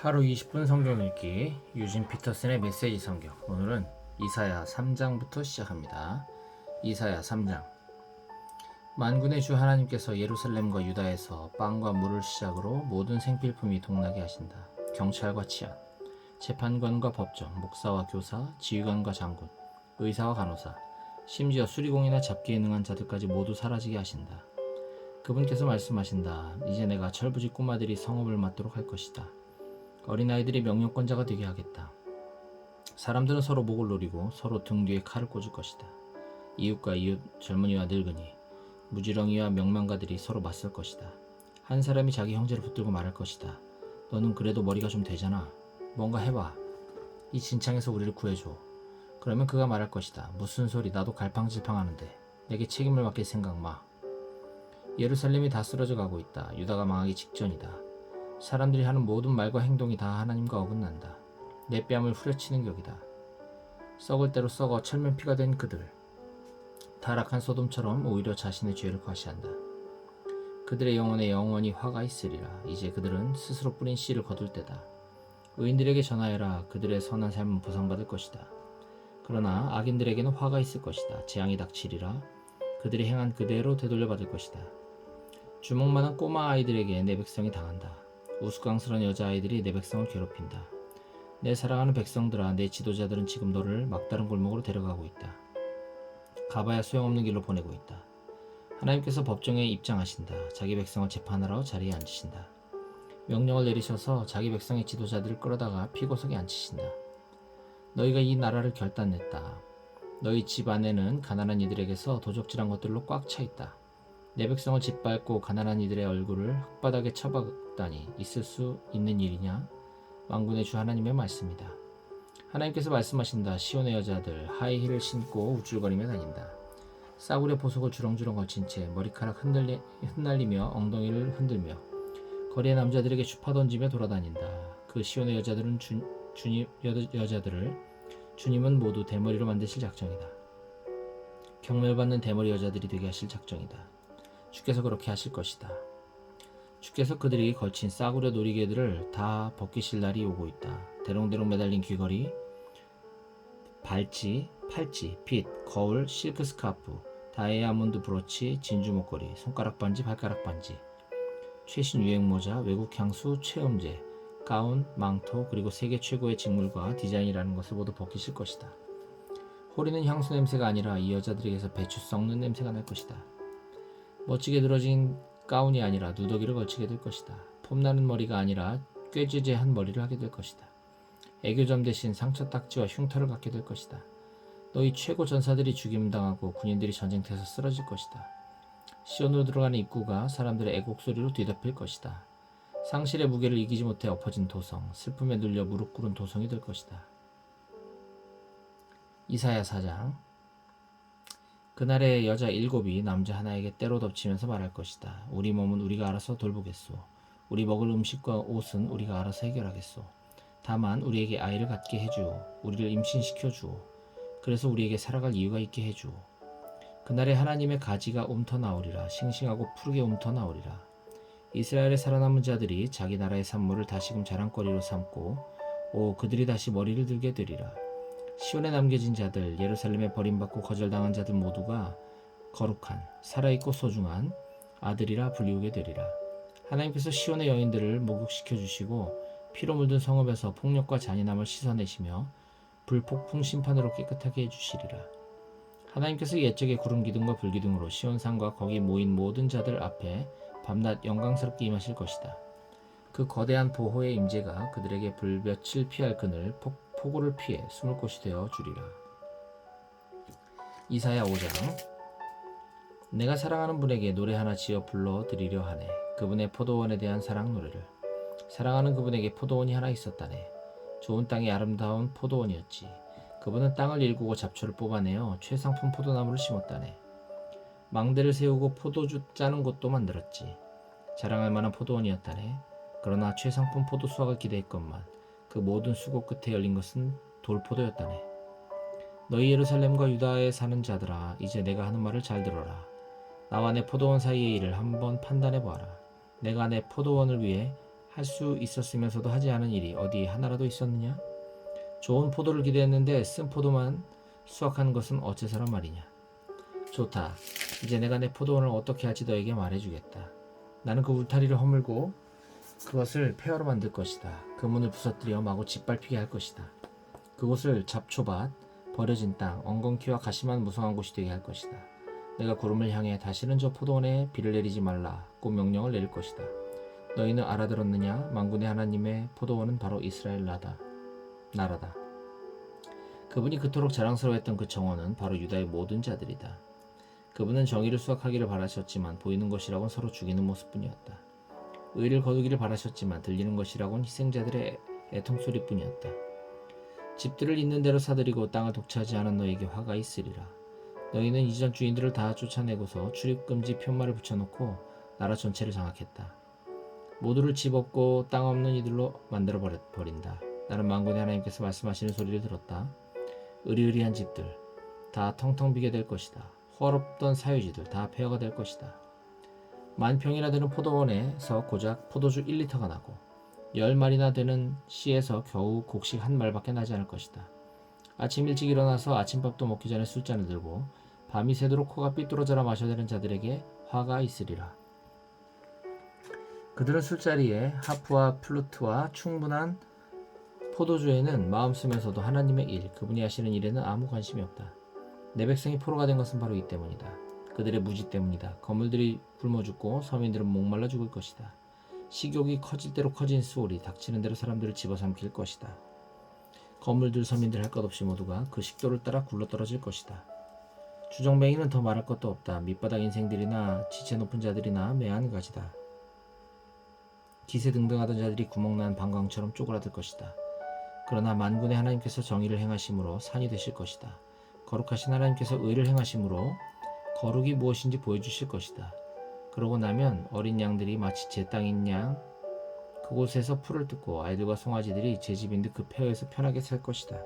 하루 20분 성경 읽기 유진 피터슨의 메시지 성경. 오늘은 이사야 3장부터 시작합니다. 이사야 3장. 만군의 주 하나님께서 예루살렘과 유다에서 빵과 물을 시작으로 모든 생필품이 동나게 하신다. 경찰과 치안, 재판관과 법정, 목사와 교사, 지휘관과 장군, 의사와 간호사, 심지어 수리공이나 잡기에 능한 자들까지 모두 사라지게 하신다. 그분께서 말씀하신다. 이제 내가 철부지 꼬마들이 성읍을 맡도록 할 것이다. 어린아이들이 명령권자가 되게 하겠다. 사람들은 서로 목을 노리고 서로 등 뒤에 칼을 꽂을 것이다. 이웃과 이웃, 젊은이와 늙은이, 무지렁이와 명망가들이 서로 맞설 것이다. 한 사람이 자기 형제를 붙들고 말할 것이다. 너는 그래도 머리가 좀 되잖아. 뭔가 해봐. 이 진창에서 우리를 구해줘. 그러면 그가 말할 것이다. 무슨 소리, 나도 갈팡질팡하는데 내게 책임을 맡길 생각 마. 예루살렘이 다 쓰러져 가고 있다. 유다가 망하기 직전이다. 사람들이 하는 모든 말과 행동이 다 하나님과 어긋난다. 내 뺨을 후려치는 격이다. 썩을 대로 썩어 철면피가 된 그들, 타락한 소돔처럼 오히려 자신의 죄를 과시한다. 그들의 영혼에 영원히 화가 있으리라. 이제 그들은 스스로 뿌린 씨를 거둘 때다. 의인들에게 전하여라. 그들의 선한 삶은 보상받을 것이다. 그러나 악인들에게는 화가 있을 것이다. 재앙이 닥치리라. 그들이 행한 그대로 되돌려받을 것이다. 주먹 많은 꼬마 아이들에게 내 백성이 당한다. 우스꽝스러운 여자아이들이 내 백성을 괴롭힌다. 내 사랑하는 백성들아, 내 지도자들은 지금 너를 막다른 골목으로 데려가고 있다. 가봐야 소용없는 길로 보내고 있다. 하나님께서 법정에 입장하신다. 자기 백성을 재판하러 자리에 앉으신다. 명령을 내리셔서 자기 백성의 지도자들을 끌어다가 피고석에 앉히신다. 너희가 이 나라를 결단냈다. 너희 집 안에는 가난한 이들에게서 도적질한 것들로 꽉 차 있다. 내 백성을 짓밟고 가난한 이들의 얼굴을 흙바닥에 쳐박다니 있을 수 있는 일이냐? 만군의 주 하나님의 말씀이다. 하나님께서 말씀하신다. 시온의 여자들 하이힐을 신고 우쭐거리며 다닌다. 싸구려 보석을 주렁주렁 걸친 채 머리카락 흩날리며 엉덩이를 흔들며 거리의 남자들에게 추파 던지며 돌아다닌다. 그 시온의 여자들은 주님은 모두 대머리로 만드실 작정이다. 경멸받는 대머리 여자들이 되게 하실 작정이다. 주께서 그렇게 하실 것이다. 주께서 그들이 걸친 싸구려 놀이개들을 다 벗기실 날이 오고 있다. 대롱대롱 매달린 귀걸이, 발찌, 팔찌, 빗, 거울, 실크 스카프, 다이아몬드 브로치, 진주 목걸이, 손가락 반지, 발가락 반지, 최신 유행 모자, 외국 향수, 체험제, 가운, 망토, 그리고 세계 최고의 직물과 디자인이라는 것을 모두 벗기실 것이다. 호리는 향수 냄새가 아니라 이 여자들에게서 배추 썩는 냄새가 날 것이다. 멋지게 늘어진 가운이 아니라 누더기를 걸치게 될 것이다. 폼나는 머리가 아니라 꾀지지한 머리를 하게 될 것이다. 애교점 대신 상처 딱지와 흉터를 갖게 될 것이다. 너희 최고 전사들이 죽임당하고 군인들이 전쟁터에서 쓰러질 것이다. 시온으로 들어가는 입구가 사람들의 애곡소리로 뒤덮일 것이다. 상실의 무게를 이기지 못해 엎어진 도성, 슬픔에 눌려 무릎 꿇은 도성이 될 것이다. 이사야 4장. 그날의 여자 7이 남자 하나에게 때로 덮치면서 말할 것이다. 우리 몸은 우리가 알아서 돌보겠소. 우리 먹을 음식과 옷은 우리가 알아서 해결하겠소. 다만 우리에게 아이를 갖게 해주오. 우리를 임신시켜 주오. 그래서 우리에게 살아갈 이유가 있게 해주오. 그날에 하나님의 가지가 움터나오리라. 싱싱하고 푸르게 움터나오리라. 이스라엘의 살아남은 자들이 자기 나라의 산물을 다시금 자랑거리로 삼고 그들이 다시 머리를 들게 되리라. 시온에 남겨진 자들, 예루살렘에 버림받고 거절당한 자들 모두가 거룩한, 살아있고 소중한 아들이라 불리우게 되리라. 하나님께서 시온의 여인들을 목욕시켜 주시고 피로 물든 성읍에서 폭력과 잔인함을 씻어내시며 불폭풍 심판으로 깨끗하게 해주시리라. 하나님께서 옛적의 구름 기둥과 불 기둥으로 시온산과 거기 모인 모든 자들 앞에 밤낮 영광스럽게 임하실 것이다. 그 거대한 보호의 임재가 그들에게 불볕을 피할 그늘, 폭우를 피해 숨을 곳이 되어 주리라. 이사야 5장. 내가 사랑하는 분에게 노래 하나 지어 불러드리려 하네. 그분의 포도원에 대한 사랑 노래를. 사랑하는 그분에게 포도원이 하나 있었다네. 좋은 땅이 아름다운 포도원이었지. 그분은 땅을 일구고 잡초를 뽑아내어 최상품 포도나무를 심었다네. 망대를 세우고 포도주 짜는 곳도 만들었지. 자랑할 만한 포도원이었다네. 그러나 최상품 포도 수확을 기대했건만 그 모든 수고 끝에 열린 것은 돌포도였다네. 너희 예루살렘과 유다에 사는 자들아, 이제 내가 하는 말을 잘 들어라. 나와 내 포도원 사이의 일을 한번 판단해 보아라. 내가 내 포도원을 위해 할 수 있었으면서도 하지 않은 일이 어디 하나라도 있었느냐? 좋은 포도를 기대했는데 쓴 포도만 수확한 것은 어째서란 말이냐? 좋다. 이제 내가 내 포도원을 어떻게 할지 너에게 말해주겠다. 나는 그 울타리를 허물고 그것을 폐허로 만들 것이다. 그 문을 부서뜨려 마구 짓밟히게 할 것이다. 그곳을 잡초밭, 버려진 땅, 엉겅퀴와 가시만 무성한 곳이 되게 할 것이다. 내가 구름을 향해 다시는 저 포도원에 비를 내리지 말라고 명령을 내릴 것이다. 너희는 알아들었느냐? 만군의 하나님의 포도원은 바로 이스라엘 나라다. 그분이 그토록 자랑스러워했던 그 정원은 바로 유다의 모든 자들이다. 그분은 정의를 수확하기를 바라셨지만 보이는 것이라곤 서로 죽이는 모습뿐이었다. 의를 거두기를 바라셨지만 들리는 것이라곤 희생자들의 애통소리뿐이었다. 집들을 있는 대로 사들이고 땅을 독차지 않은 너에게 화가 있으리라. 너희는 이전 주인들을 다 쫓아내고서 출입금지 편말을 붙여놓고 나라 전체를 장악했다. 모두를 집 없고 땅 없는 이들로 만들어 버린다. 나는 만군의 하나님께서 말씀하시는 소리를 들었다. 으리으리한 집들 다 텅텅 비게 될 것이다. 호화롭던 사유지들 다 폐허가 될 것이다. 만평이나 되는 포도원에서 고작 포도주 1리터가 나고 10마리나 되는 씨에서 겨우 곡식 한 말밖에 나지 않을 것이다. 아침 일찍 일어나서 아침밥도 먹기 전에 술잔을 들고 밤이 새도록 코가 삐뚤어져라 마셔야 되는 자들에게 화가 있으리라. 그들은 술자리에 하프와 플루트와 충분한 포도주에는 마음 쓰면서도 하나님의 일, 그분이 하시는 일에는 아무 관심이 없다. 내 백성이 포로가 된 것은 바로 이 때문이다. 그들의 무지 때문이다. 거물들이 굶어 죽고 서민들은 목말라 죽을 것이다. 식욕이 커질 대로 커진 수월이 닥치는 대로 사람들을 집어삼킬 것이다. 거물들 서민들 할 것 없이 모두가 그 식도를 따라 굴러떨어질 것이다. 주정뱅이는 더 말할 것도 없다. 밑바닥 인생들이나 지체 높은 자들이나 매한 가지다. 기세등등하던 자들이 구멍난 방광처럼 쪼그라들 것이다. 그러나 만군의 하나님께서 정의를 행하심으로 산이 되실 것이다. 거룩하신 하나님께서 의를 행하심으로 거룩이 무엇인지 보여주실 것이다. 그러고 나면 어린 양들이 마치 제 땅인 양 그곳에서 풀을 뜯고 아이들과 송아지들이 제 집인 듯 그 폐허에서 편하게 살 것이다.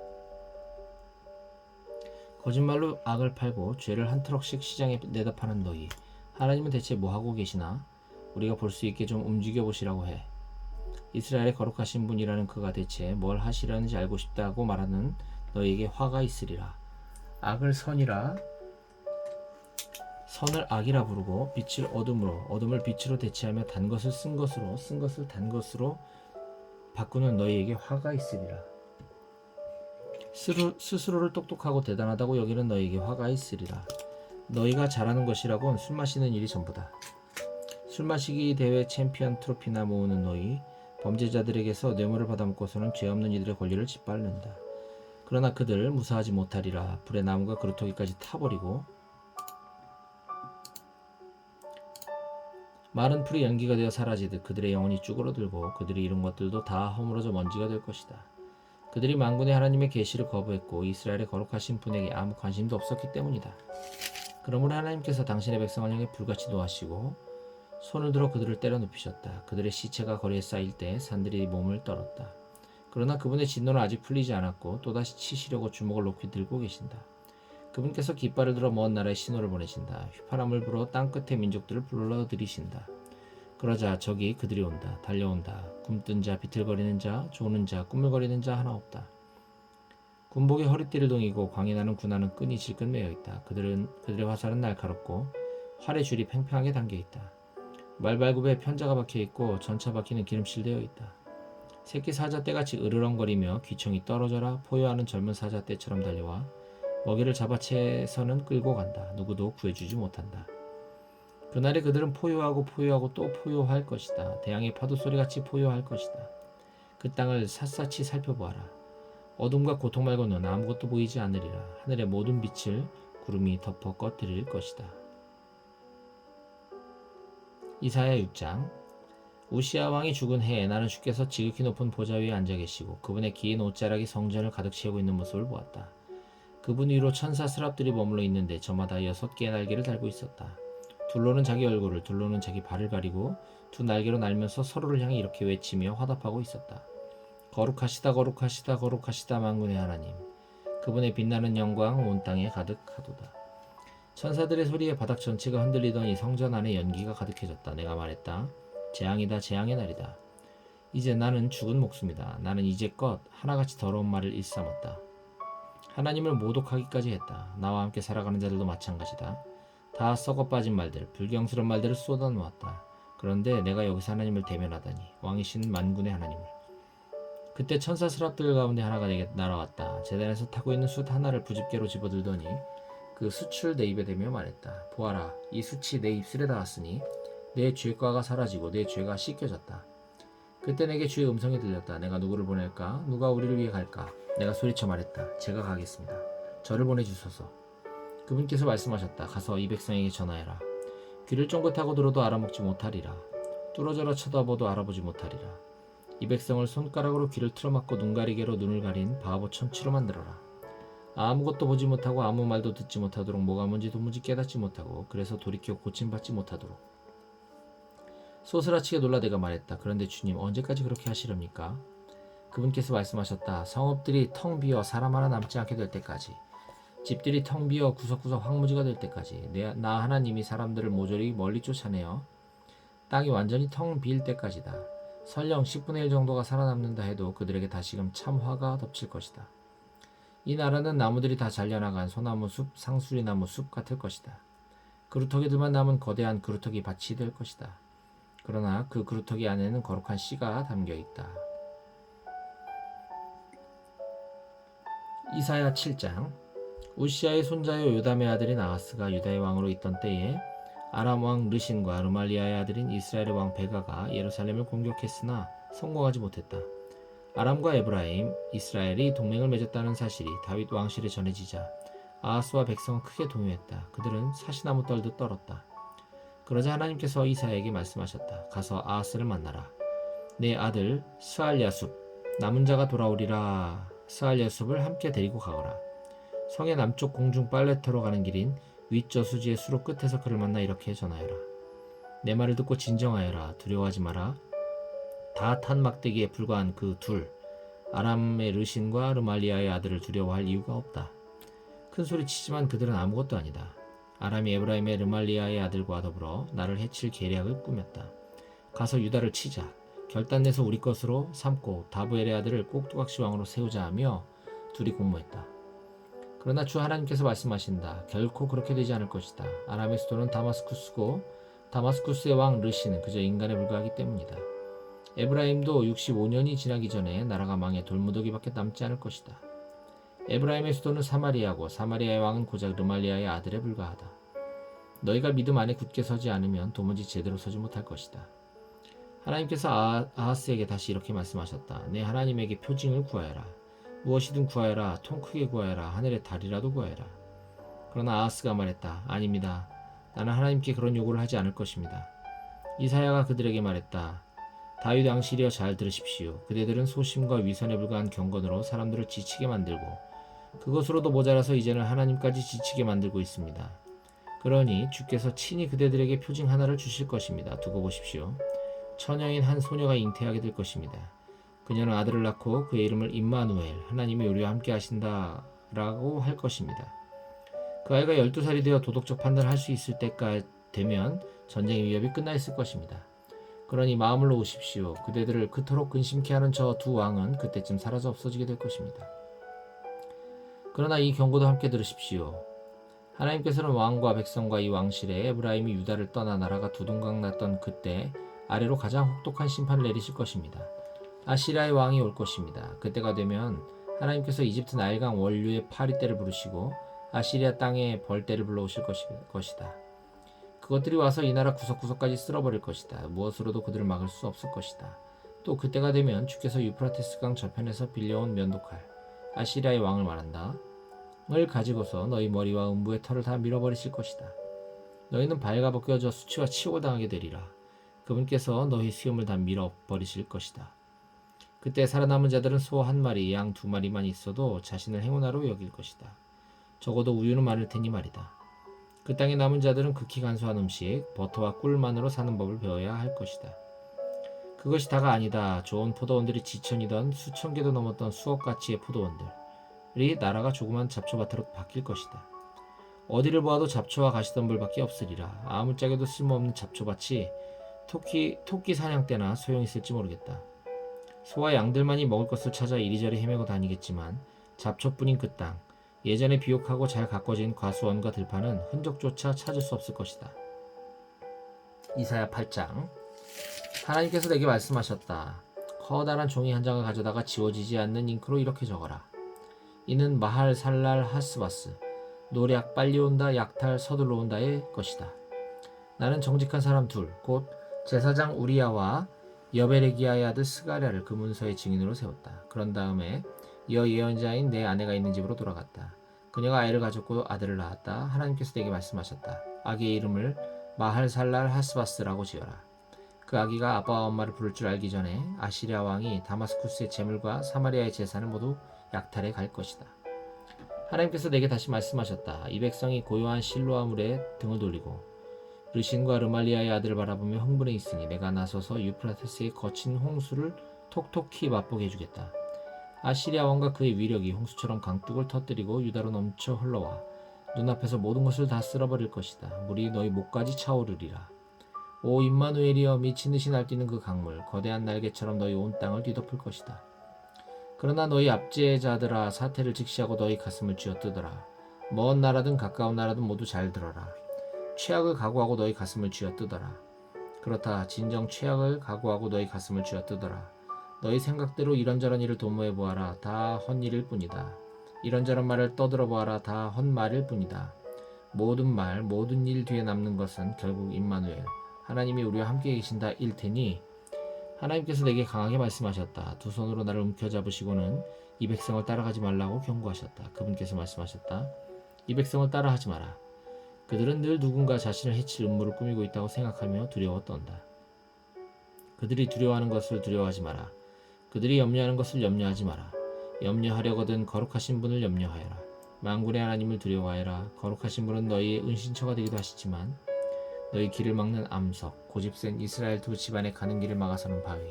거짓말로 악을 팔고 죄를 한 트럭씩 시장에 내다 파는 너희, 하나님은 대체 뭐하고 계시나? 우리가 볼 수 있게 좀 움직여 보시라고 해. 이스라엘의 거룩하신 분이라는 그가 대체 뭘 하시려는지 알고 싶다고 말하는 너희에게 화가 있으리라. 악을 선이라 선을 악이라 부르고 빛을 어둠으로 어둠을 빛으로 대체하며 단 것을 쓴 것으로 쓴 것을 단 것으로 바꾸는 너희에게 화가 있으리라. 스스로를 똑똑하고 대단하다고 여기는 너희에게 화가 있으리라. 너희가 잘하는 것이라곤 술 마시는 일이 전부다. 술 마시기 대회 챔피언 트로피나 모으는 너희, 범죄자들에게서 뇌물을 받아먹고서는 죄 없는 이들의 권리를 짓밟는다. 그러나 그들 무사하지 못하리라. 불의 나무가 그루터기까지 타버리고 마른 풀이 연기가 되어 사라지듯 그들의 영혼이 쭈그러들고 그들이 이룬 것들도 다 허물어져 먼지가 될 것이다. 그들이 만군의 하나님의 계시를 거부했고 이스라엘의 거룩하신 분에게 아무 관심도 없었기 때문이다. 그러므로 하나님께서 당신의 백성을 향해 불같이 노하시고 손을 들어 그들을 때려 눕히셨다. 그들의 시체가 거리에 쌓일 때 산들이 몸을 떨었다. 그러나 그분의 진노는 아직 풀리지 않았고 또다시 치시려고 주먹을 높이 들고 계신다. 그분께서 깃발을 들어 먼 나라에 신호를 보내신다. 휘파람을 불어 땅끝의 민족들을 불러들이신다. 그러자 저기 그들이 온다. 달려온다. 굼뜬 자, 비틀거리는 자, 조는 자, 꾸물거리는 자 하나 없다. 군복의 허리띠를 동이고 광에 나는 군화는 끈이 질끈 매여있다. 그들의 화살은 날카롭고 활의 줄이 팽팽하게 담겨있다. 말발굽에 편자가 박혀있고 전차 바퀴는 기름칠되어 있다. 새끼 사자떼같이 으르렁거리며 귀청이 떨어져라 포효하는 젊은 사자떼처럼 달려와 먹이를 잡아채서는 끌고 간다. 누구도 구해주지 못한다. 그날에 그들은 포효하고 포효하고 또 포효할 것이다. 대양의 파도소리같이 포효할 것이다. 그 땅을 샅샅이 살펴보아라. 어둠과 고통 말고는 아무것도 보이지 않으리라. 하늘의 모든 빛을 구름이 덮어 꺼뜨릴 것이다. 이사야 6장. 우시아 왕이 죽은 해에 나는 주께서 지극히 높은 보좌 위에 앉아 계시고 그분의 긴 옷자락이 성전을 가득 채우고 있는 모습을 보았다. 그분 위로 천사 스랍들이 머물러 있는데 저마다 6개의 날개를 달고 있었다. 둘로는 자기 얼굴을, 둘로는 자기 발을 가리고 두 날개로 날면서 서로를 향해 이렇게 외치며 화답하고 있었다. 거룩하시다 거룩하시다 거룩하시다 만군의 하나님. 그분의 빛나는 영광 온 땅에 가득하도다. 천사들의 소리에 바닥 전체가 흔들리더니 성전 안에 연기가 가득해졌다. 내가 말했다. 재앙이다 재앙의 날이다. 이제 나는 죽은 목숨이다. 나는 이제껏 하나같이 더러운 말을 일삼았다. 하나님을 모독하기까지 했다. 나와 함께 살아가는 자들도 마찬가지다. 다 썩어 빠진 말들, 불경스러운 말들을 쏟아놓았다. 그런데 내가 여기서 하나님을 대면하다니, 왕이신 만군의 하나님을. 그때 천사 스랍들 가운데 하나가 내게 날아왔다. 제단에서 타고 있는 숯 하나를 부집게로 집어들더니 그 숯을 내 입에 대며 말했다. 보아라, 이 숯이 내 입술에 닿았으니 내 죄과가 사라지고 내 죄가 씻겨졌다. 그때 내게 주의 음성이 들렸다. 내가 누구를 보낼까? 누가 우리를 위해 갈까? 내가 소리쳐 말했다. 제가 가겠습니다. 저를 보내주소서. 그분께서 말씀하셨다. 가서 이 백성에게 전하여라. 귀를 쫑긋하고 들어도 알아먹지 못하리라. 뚫어져라 쳐다보도 알아보지 못하리라. 이 백성을 손가락으로 귀를 틀어막고 눈가리개로 눈을 가린 바보 천치로 만들어라. 아무것도 보지 못하고 아무 말도 듣지 못하도록 뭐가 뭔지 도무지 깨닫지 못하고 그래서 돌이켜 고침받지 못하도록. 소스라치게 놀라 내가 말했다. 그런데 주님, 언제까지 그렇게 하시렵니까? 그분께서 말씀하셨다. 성읍들이 텅 비어 사람 하나 남지 않게 될 때까지, 집들이 텅 비어 구석구석 황무지가 될 때까지, 나 하나님이 사람들을 모조리 멀리 쫓아내어 땅이 완전히 텅 비일 때까지다. 설령 10분의 1 정도가 살아남는다 해도 그들에게 다시금 참 화가 덮칠 것이다. 이 나라는 나무들이 다 잘려나간 소나무 숲, 상수리나무 숲 같을 것이다. 그루터기들만 남은 거대한 그루터기 밭이 될 것이다. 그러나 그 그루터기 안에는 거룩한 씨가 담겨있다. 이사야 7장. 우시아의 손자요 요담의 아들인 아하스가 유다의 왕으로 있던 때에 아람 왕 르신과 르말리아의 아들인 이스라엘의 왕 베가가 예루살렘을 공격했으나 성공하지 못했다. 아람과 에브라임, 이스라엘이 동맹을 맺었다는 사실이 다윗 왕실에 전해지자 아하스와 백성은 크게 동요했다. 그들은 사시나무 떨듯 떨었다. 그러자 하나님께서 이사야에게 말씀하셨다. 가서 아하스를 만나라. 내 아들 스알야숲, 남은 자가 돌아오리라. 스알야숲을 함께 데리고 가거라. 성의 남쪽 공중 빨레터로 가는 길인 윗저수지의 수로 끝에서 그를 만나 이렇게 전하여라. 내 말을 듣고 진정하여라. 두려워하지 마라. 다 탄 막대기에 불과한 그 둘, 아람의 르신과 르말리아의 아들을 두려워할 이유가 없다. 큰 소리 치지만 그들은 아무것도 아니다. 아람이 에브라임의 르말리아의 아들과 더불어 나를 해칠 계략을 꾸몄다. 가서 유다를 치자. 결단내서 우리 것으로 삼고 다브엘의 아들을 꼭두각시 왕으로 세우자 하며 둘이 공모했다. 그러나 주 하나님께서 말씀하신다. 결코 그렇게 되지 않을 것이다. 아람의 수도는 다마스쿠스고 다마스쿠스의 왕 르시는 그저 인간에 불과하기 때문이다. 에브라임도 65년이 지나기 전에 나라가 망해 돌무더기밖에 남지 않을 것이다. 에브라임의 수도는 사마리아고 사마리아의 왕은 고작 르말리아의 아들에 불과하다. 너희가 믿음 안에 굳게 서지 않으면 도무지 제대로 서지 못할 것이다. 하나님께서 아하스에게 다시 이렇게 말씀하셨다. 내 하나님에게 표징을 구하여라. 무엇이든 구하여라. 통 크게 구하여라. 하늘의 달이라도 구하여라. 그러나 아하스가 말했다. 아닙니다. 나는 하나님께 그런 요구를 하지 않을 것입니다. 이사야가 그들에게 말했다. 다윗 왕실이여 잘 들으십시오. 그대들은 소심과 위선에 불과한 경건으로 사람들을 지치게 만들고 그것으로도 모자라서 이제는 하나님까지 지치게 만들고 있습니다. 그러니 주께서 친히 그대들에게 표징 하나를 주실 것입니다. 두고 보십시오. 처녀인 한 소녀가 잉태하게 될 것입니다. 그녀는 아들을 낳고 그의 이름을 임마누엘, 하나님이 우리와 함께 하신다라고 할 것입니다. 그 아이가 12살이 되어 도덕적 판단을 할 수 있을 때가 되면 전쟁의 위협이 끝나 있을 것입니다. 그러니 마음을 놓으십시오. 그대들을 그토록 근심케 하는 저 두 왕은 그때쯤 사라져 없어지게 될 것입니다. 그러나 이 경고도 함께 들으십시오. 하나님께서는 왕과 백성과 이 왕실에 에브라임이 유다를 떠나 나라가 두둥강 났던 그때 아래로 가장 혹독한 심판을 내리실 것입니다. 아시리아의 왕이 올 것입니다. 그때가 되면 하나님께서 이집트 나일강 원류의 파리떼를 부르시고 아시리아 땅에 벌떼를 불러오실 것이다. 그것들이 와서 이 나라 구석구석까지 쓸어버릴 것이다. 무엇으로도 그들을 막을 수 없을 것이다. 또 그때가 되면 주께서 유프라테스강 저편에서 빌려온 면도칼, 아시리아의 왕을 말한다. 을 가지고서 너희 머리와 음부의 털을 다 밀어버리실 것이다. 너희는 발가벗겨져 수치와 치욕을 당하게 되리라. 그분께서 너희 수염을 다 밀어버리실 것이다. 그때 살아남은 자들은 소 한 마리, 양 두 마리만 있어도 자신을 행운아로 여길 것이다. 적어도 우유는 많을 테니 말이다. 그 땅에 남은 자들은 극히 간소한 음식, 버터와 꿀만으로 사는 법을 배워야 할 것이다. 그것이 다가 아니다. 좋은 포도원들이 지천이던 수천 개도 넘었던 수억 가치의 포도원들이 나라가 조그만 잡초밭으로 바뀔 것이다. 어디를 보아도 잡초와 가시덤불밖에 없으리라. 아무짝에도 쓸모없는 잡초밭이 토끼 사냥 때나 소용있을지 모르겠다. 소와 양들만이 먹을 것을 찾아 이리저리 헤매고 다니겠지만 잡초뿐인 그 땅, 예전에 비옥하고 잘 가꿔진 과수원과 들판은 흔적조차 찾을 수 없을 것이다. 이사야 8장. 하나님께서 내게 말씀하셨다. 커다란 종이 한 장을 가져다가 지워지지 않는 잉크로 이렇게 적어라. 이는 마할 살랄 하스바스, 노략 빨리 온다 약탈 서둘러 온다의 것이다. 나는 정직한 사람 둘, 곧 제사장 우리야와 여베레기야의 아들 스가랴를 그 문서의 증인으로 세웠다. 그런 다음에 여 예언자인 내 아내가 있는 집으로 돌아갔다. 그녀가 아이를 가졌고 아들을 낳았다. 하나님께서 내게 말씀하셨다. 아기의 이름을 마할 살랄 하스바스라고 지어라. 그 아기가 아빠와 엄마를 부를 줄 알기 전에 아시리아 왕이 다마스쿠스의 재물과 사마리아의 재산을 모두 약탈해 갈 것이다. 하나님께서 내게 다시 말씀하셨다. 이 백성이 고요한 실로아 물에 등을 돌리고 르신과 르말리아의 아들을 바라보며 흥분해 있으니 내가 나서서 유프라테스의 거친 홍수를 톡톡히 맛보게 해주겠다. 아시리아 왕과 그의 위력이 홍수처럼 강둑을 터뜨리고 유다로 넘쳐 흘러와 눈앞에서 모든 것을 다 쓸어버릴 것이다. 물이 너희 목까지 차오르리라. 오 임마누엘이여, 미친 듯이 날뛰는 그 강물, 거대한 날개처럼 너희 온 땅을 뒤덮을 것이다. 그러나 너희 압제자들아, 사태를 직시하고 너희 가슴을 쥐어뜯어라. 먼 나라든 가까운 나라든 모두 잘 들어라. 최악을 각오하고 너희 가슴을 쥐어뜯어라. 그렇다, 진정 최악을 각오하고 너희 가슴을 쥐어뜯어라. 너희 생각대로 이런저런 일을 도모해 보아라. 다 헛일일 뿐이다. 이런저런 말을 떠들어 보아라. 다 헛말일 뿐이다. 모든 말, 모든 일 뒤에 남는 것은 결국 임마누엘, 하나님이 우리와 함께 계신다 일 테니, 하나님께서 내게 강하게 말씀하셨다. 두 손으로 나를 움켜잡으시고는 이 백성을 따라가지 말라고 경고하셨다. 그분께서 말씀하셨다. 이 백성을 따라하지 마라. 그들은 늘 누군가 자신을 해칠 음모를 꾸미고 있다고 생각하며 두려워 떤다. 그들이 두려워하는 것을 두려워하지 마라. 그들이 염려하는 것을 염려하지 마라. 염려하려거든 거룩하신 분을 염려하여라. 만군의 하나님을 두려워하여라. 거룩하신 분은 너희의 은신처가 되기도 하시지만 너희 길을 막는 암석, 고집센 이스라엘 두 집안에 가는 길을 막아서는 바위,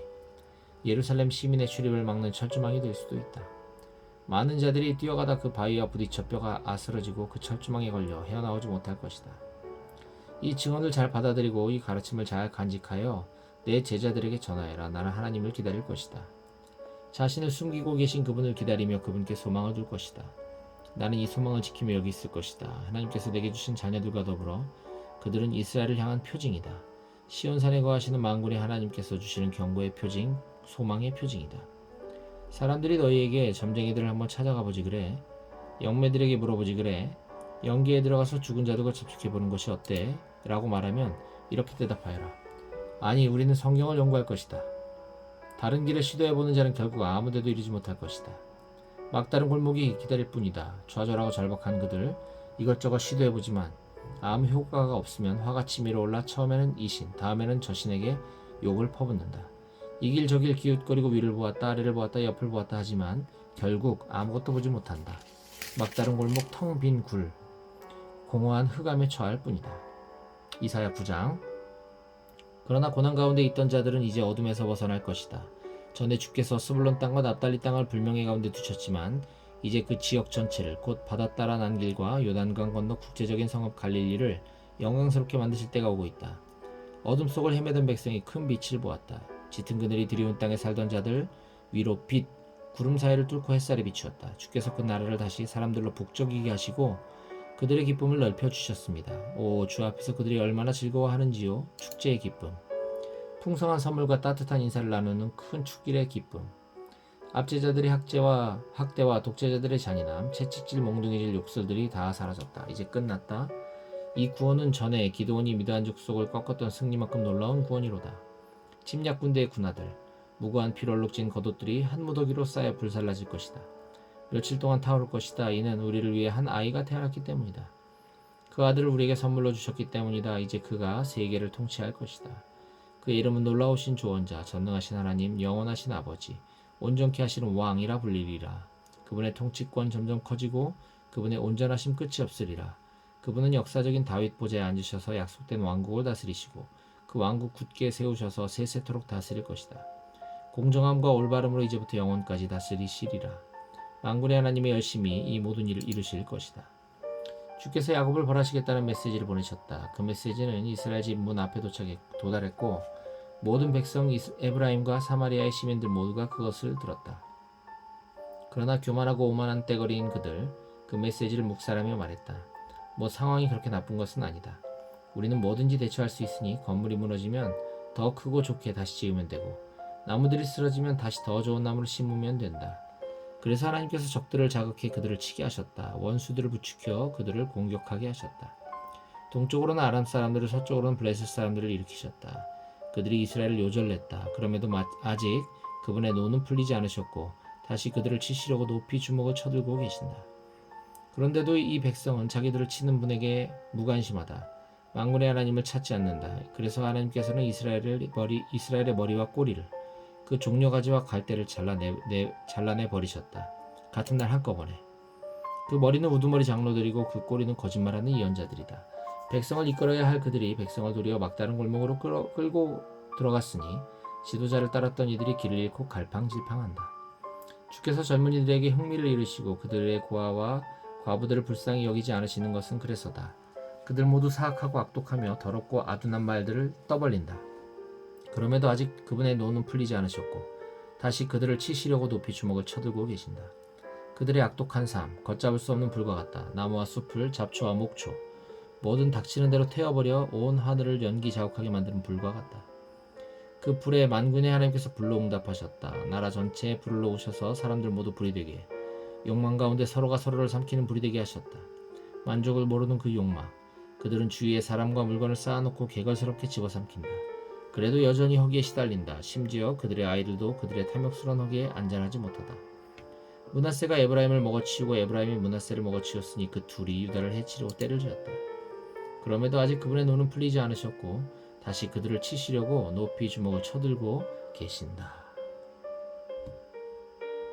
예루살렘 시민의 출입을 막는 철조망이 될 수도 있다. 많은 자들이 뛰어가다 그 바위와 부딪혀 뼈가 아스러지고 그 철조망에 걸려 헤어나오지 못할 것이다. 이 증언을 잘 받아들이고 이 가르침을 잘 간직하여 내 제자들에게 전하여라. 나는 하나님을 기다릴 것이다. 자신을 숨기고 계신 그분을 기다리며 그분께 소망을 둘 것이다. 나는 이 소망을 지키며 여기 있을 것이다. 하나님께서 내게 주신 자녀들과 더불어 그들은 이스라엘을 향한 표징이다. 시온산에 거하시는 만군의 하나님께서 주시는 경고의 표징, 소망의 표징이다. 사람들이 너희에게 점쟁이들을 한번 찾아가 보지 그래? 영매들에게 물어보지 그래? 영계에 들어가서 죽은 자들과 접촉해보는 것이 어때? 라고 말하면 이렇게 대답하여라. 아니, 우리는 성경을 연구할 것이다. 다른 길을 시도해보는 자는 결국 아무데도 이르지 못할 것이다. 막다른 골목이 기다릴 뿐이다. 좌절하고 절박한 그들, 이것저것 시도해보지만 아무 효과가 없으면 화가 치밀어 올라 처음에는 이 신, 다음에는 저 신에게 욕을 퍼붓는다. 이 길 저 길 기웃거리고 위를 보았다 아래를 보았다 옆을 보았다 하지만 결국 아무것도 보지 못한다. 막다른 골목 텅 빈 굴, 공허한 흑암에 처할 뿐이다. 이사야 9장. 그러나 고난 가운데 있던 자들은 이제 어둠에서 벗어날 것이다. 전에 주께서 스불론 땅과 납달리 땅을 불명예 가운데 두셨지만 이제 그 지역 전체를, 곧 바다 따라 난 길과 요단강 건너 국제적인 성읍 갈릴리를 영광스럽게 만드실 때가 오고 있다. 어둠 속을 헤매던 백성이 큰 빛을 보았다. 짙은 그늘이 드리운 땅에 살던 자들 위로 빛, 구름 사이를 뚫고 햇살이 비추었다. 주께서 그 나라를 다시 사람들로 북적이게 하시고 그들의 기쁨을 넓혀주셨습니다. 오, 주 앞에서 그들이 얼마나 즐거워하는지요. 축제의 기쁨, 풍성한 선물과 따뜻한 인사를 나누는 큰 축일의 기쁨, 압제자들의 학대와 독재자들의 잔인함, 채찍질 몽둥이질 욕설들이 다 사라졌다. 이제 끝났다. 이 구원은 전에 기드온이 미드안 족속을 꺾었던 승리만큼 놀라운 구원이로다. 침략 군대의 군하들, 무고한 피로 얼룩진 겉옷들이 한 무더기로 쌓여 불살라질 것이다. 며칠 동안 타오를 것이다. 이는 우리를 위해 한 아이가 태어났기 때문이다. 그 아들을 우리에게 선물로 주셨기 때문이다. 이제 그가 세계를 통치할 것이다. 그의 이름은 놀라우신 조언자, 전능하신 하나님, 영원하신 아버지, 온전케 하시는 왕이라 불리리라. 그분의 통치권 점점 커지고 그분의 온전하심 끝이 없으리라. 그분은 역사적인 다윗 보좌에 앉으셔서 약속된 왕국을 다스리시고 그 왕국 굳게 세우셔서 세세토록 다스릴 것이다. 공정함과 올바름으로 이제부터 영원까지 다스리시리라. 만군의 하나님의 열심히 이 모든 일을 이루실 것이다. 주께서 야곱을 벌하시겠다는 메시지를 보내셨다. 그 메시지는 이스라엘 집 문 앞에 도달했고 모든 백성 에브라임과 사마리아의 시민들 모두가 그것을 들었다. 그러나 교만하고 오만한 떼거리인 그들 그 메시지를 묵살하며 말했다. 뭐 상황이 그렇게 나쁜 것은 아니다. 우리는 뭐든지 대처할 수 있으니 건물이 무너지면 더 크고 좋게 다시 지으면 되고 나무들이 쓰러지면 다시 더 좋은 나무를 심으면 된다. 그래서 하나님께서 적들을 자극해 그들을 치게 하셨다. 원수들을 부추겨 그들을 공격하게 하셨다. 동쪽으로는 아람 사람들을 서쪽으로는 블레셋 사람들을 일으키셨다. 그들이 이스라엘을 요절냈다. 그럼에도 아직 그분의 노는 풀리지 않으셨고 다시 그들을 치시려고 높이 주먹을 쳐들고 계신다. 그런데도 이 백성은 자기들을 치는 분에게 무관심하다. 만군의 하나님을 찾지 않는다. 그래서 하나님께서는 이스라엘의 머리와 꼬리를 그 종려가지와 갈대를 잘라내 버리셨다. 같은 날 한꺼번에. 그 머리는 우두머리 장로들이고 그 꼬리는 거짓말하는 예언자들이다. 백성을 이끌어야 할 그들이 백성을 도리어 막다른 골목으로 끌고 들어갔으니 지도자를 따랐던 이들이 길을 잃고 갈팡질팡한다. 주께서 젊은이들에게 흥미를 잃으시고 그들의 고아와 과부들을 불쌍히 여기지 않으시는 것은 그래서다. 그들 모두 사악하고 악독하며 더럽고 아둔한 말들을 떠벌린다. 그럼에도 아직 그분의 노는 풀리지 않으셨고 다시 그들을 치시려고 높이 주먹을 쳐들고 계신다. 그들의 악독한 삶, 걷잡을 수 없는 불과 같다. 나무와 숲을 잡초와 목초, 뭐든 닥치는 대로 태워버려 온 하늘을 연기 자욱하게 만드는 불과 같다. 그 불에 만군의 하나님께서 불로 응답하셨다. 나라 전체에 불을 놓으셔서 사람들 모두 불이 되게 욕망 가운데 서로가 서로를 삼키는 불이 되게 하셨다. 만족을 모르는 그 욕망, 그들은 주위에 사람과 물건을 쌓아놓고 개걸스럽게 집어삼킨다. 그래도 여전히 허기에 시달린다. 심지어 그들의 아이들도 그들의 탐욕스러운 허기에 안전하지 못하다. 므낫세가 에브라임을 먹어치우고 에브라임이 므낫세를 먹어치웠으니 그 둘이 유다를 해치려고 때를 지었다. 그럼에도 아직 그분의 노는 풀리지 않으셨고 다시 그들을 치시려고 높이 주먹을 쳐들고 계신다.